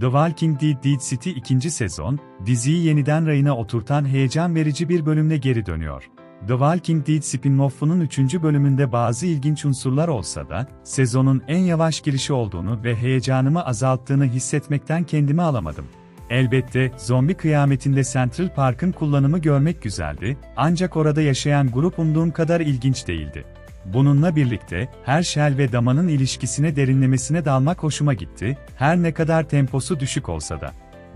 The Walking Dead City 2. sezon, diziyi yeniden rayına oturtan heyecan verici bir bölümle geri dönüyor. The Walking Dead spin-off'unun 3. bölümünde bazı ilginç unsurlar olsa da, sezonun en yavaş girişi olduğunu ve heyecanımı azalttığını hissetmekten kendimi alamadım. Elbette, zombi kıyametinde Central Park'ın kullanımı görmek güzeldi, ancak orada yaşayan grup umduğum kadar ilginç değildi. Bununla birlikte, Hershel ve Dama'nın ilişkisine derinlemesine dalmak hoşuma gitti, her ne kadar temposu düşük olsa da.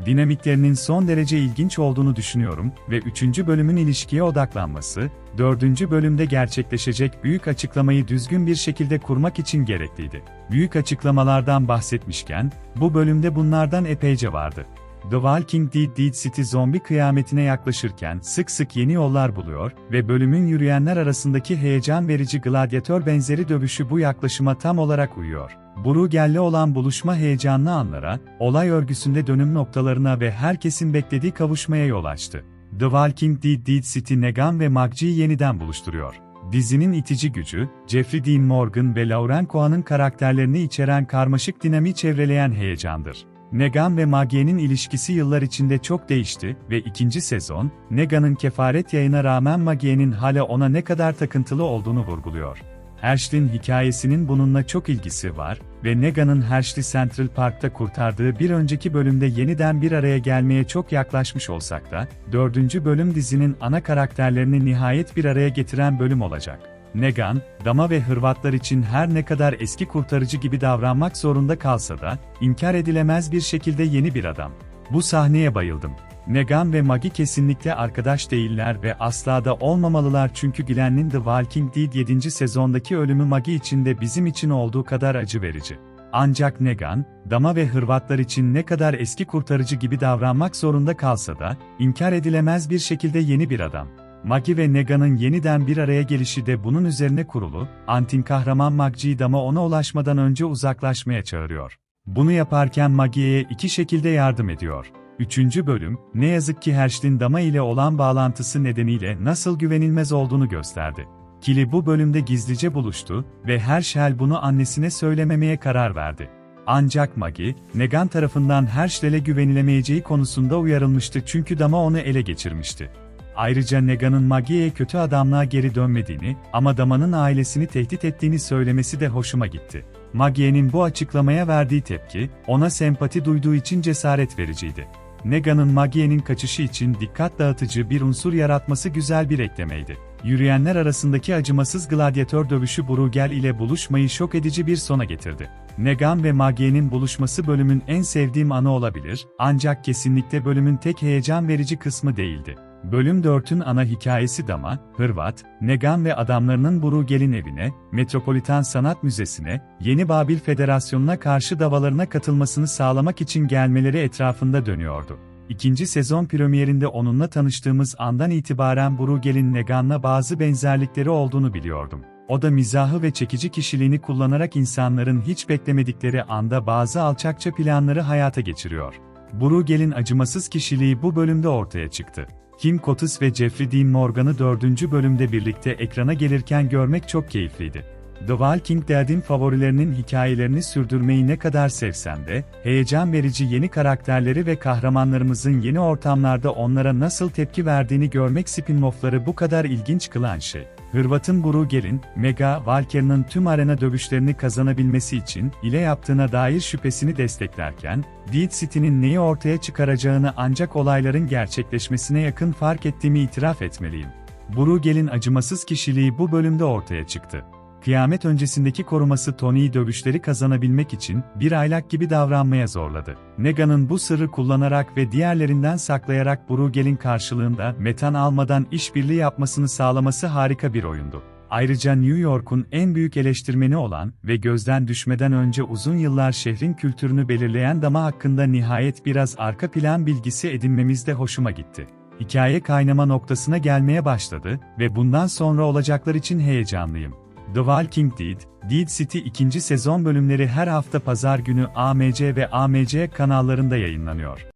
Dinamiklerinin son derece ilginç olduğunu düşünüyorum ve 3. bölümün ilişkiye odaklanması, 4. bölümde gerçekleşecek büyük açıklamayı düzgün bir şekilde kurmak için gerekliydi. Büyük açıklamalardan bahsetmişken, bu bölümde bunlardan epeyce vardı. The Walking Dead City zombi kıyametine yaklaşırken sık sık yeni yollar buluyor ve bölümün yürüyenler arasındaki heyecan verici gladyatör benzeri dövüşü bu yaklaşıma tam olarak uyuyor. Bruegel'le olan buluşma heyecanlı anlara, olay örgüsünde dönüm noktalarına ve herkesin beklediği kavuşmaya yol açtı. The Walking Dead City Negan ve Maggie'yi yeniden buluşturuyor. Dizinin itici gücü, Jeffrey Dean Morgan ve Lauren Cohan'ın karakterlerini içeren karmaşık dinamiği çevreleyen heyecandır. Negan ve Maggie'nin ilişkisi yıllar içinde çok değişti ve 2. sezon, Negan'ın kefaret yayına rağmen Maggie'nin hala ona ne kadar takıntılı olduğunu vurguluyor. Hershey'nin hikayesinin bununla çok ilgisi var ve Negan'ın Hershey'i Central Park'ta kurtardığı bir önceki bölümde yeniden bir araya gelmeye çok yaklaşmış olsak da, 4. bölüm dizinin ana karakterlerini nihayet bir araya getiren bölüm olacak. Negan, Dama ve Hırvatlar için her ne kadar eski kurtarıcı gibi davranmak zorunda kalsa da, inkar edilemez bir şekilde yeni bir adam. Bu sahneye bayıldım. Negan ve Maggie kesinlikle arkadaş değiller ve asla da olmamalılar çünkü Glenn'in The Walking Dead 7. sezondaki ölümü Maggie için de bizim için olduğu kadar acı verici. Ancak Negan, Dama ve Hırvatlar için ne kadar eski kurtarıcı gibi davranmak zorunda kalsa da, inkar edilemez bir şekilde yeni bir adam. Maggie ve Negan'ın yeniden bir araya gelişi de bunun üzerine kurulu, antin kahraman Maggie'yi Dama ona ulaşmadan önce uzaklaşmaya çağırıyor. Bunu yaparken Maggie'ye iki şekilde yardım ediyor. 3. bölüm, ne yazık ki Hershey'nin Dama ile olan bağlantısı nedeniyle nasıl güvenilmez olduğunu gösterdi. Kili bu bölümde gizlice buluştu ve Hershey bunu annesine söylememeye karar verdi. Ancak Maggie, Negan tarafından Hershey'le güvenilemeyeceği konusunda uyarılmıştı çünkü Dama onu ele geçirmişti. Ayrıca Negan'ın Maggie'ye kötü adamlığa geri dönmediğini ama Dama'nın ailesini tehdit ettiğini söylemesi de hoşuma gitti. Maggie'nin bu açıklamaya verdiği tepki, ona sempati duyduğu için cesaret vericiydi. Negan'ın Maggie'nin kaçışı için dikkat dağıtıcı bir unsur yaratması güzel bir eklemeydi. Yürüyenler arasındaki acımasız gladyatör dövüşü Bruegel ile buluşmayı şok edici bir sona getirdi. Negan ve Maggie'nin buluşması bölümün en sevdiğim anı olabilir, ancak kesinlikle bölümün tek heyecan verici kısmı değildi. Bölüm 4'ün ana hikayesi Dama, Hırvat, Negan ve adamlarının Bruegel'in evine, Metropolitan Sanat Müzesi'ne, Yeni Babil Federasyonu'na karşı davalarına katılmasını sağlamak için gelmeleri etrafında dönüyordu. 2. sezon premierinde onunla tanıştığımız andan itibaren Bruegel'in Negan'la bazı benzerlikleri olduğunu biliyordum. O da mizahı ve çekici kişiliğini kullanarak insanların hiç beklemedikleri anda bazı alçakça planları hayata geçiriyor. Bruegel'in acımasız kişiliği bu bölümde ortaya çıktı. Kim Coates ve Jeffrey Dean Morgan'ı 4. bölümde birlikte ekrana gelirken görmek çok keyifliydi. The Walking Dead'in favorilerinin hikayelerini sürdürmeyi ne kadar sevsem de, heyecan verici yeni karakterleri ve kahramanlarımızın yeni ortamlarda onlara nasıl tepki verdiğini görmek spin-off'ları bu kadar ilginç kılan şey. Hırvat'ın Bruegel'in, Mega Valkyrie'nin tüm arena dövüşlerini kazanabilmesi için ile yaptığına dair şüphesini desteklerken, Dead City'nin neyi ortaya çıkaracağını ancak olayların gerçekleşmesine yakın fark ettiğimi itiraf etmeliyim. Bruegel'in acımasız kişiliği bu bölümde ortaya çıktı. Kıyamet öncesindeki koruması Tony'yi dövüşleri kazanabilmek için bir aylak gibi davranmaya zorladı. Negan'ın bu sırrı kullanarak ve diğerlerinden saklayarak Bruegel'in karşılığında metan almadan işbirliği yapmasını sağlaması harika bir oyundu. Ayrıca New York'un en büyük eleştirmeni olan ve gözden düşmeden önce uzun yıllar şehrin kültürünü belirleyen Dama hakkında nihayet biraz arka plan bilgisi edinmemiz de hoşuma gitti. Hikaye kaynama noktasına gelmeye başladı ve bundan sonra olacaklar için heyecanlıyım. The Walking Dead City 2. sezon bölümleri her hafta pazar günü AMC ve AMC kanallarında yayınlanıyor.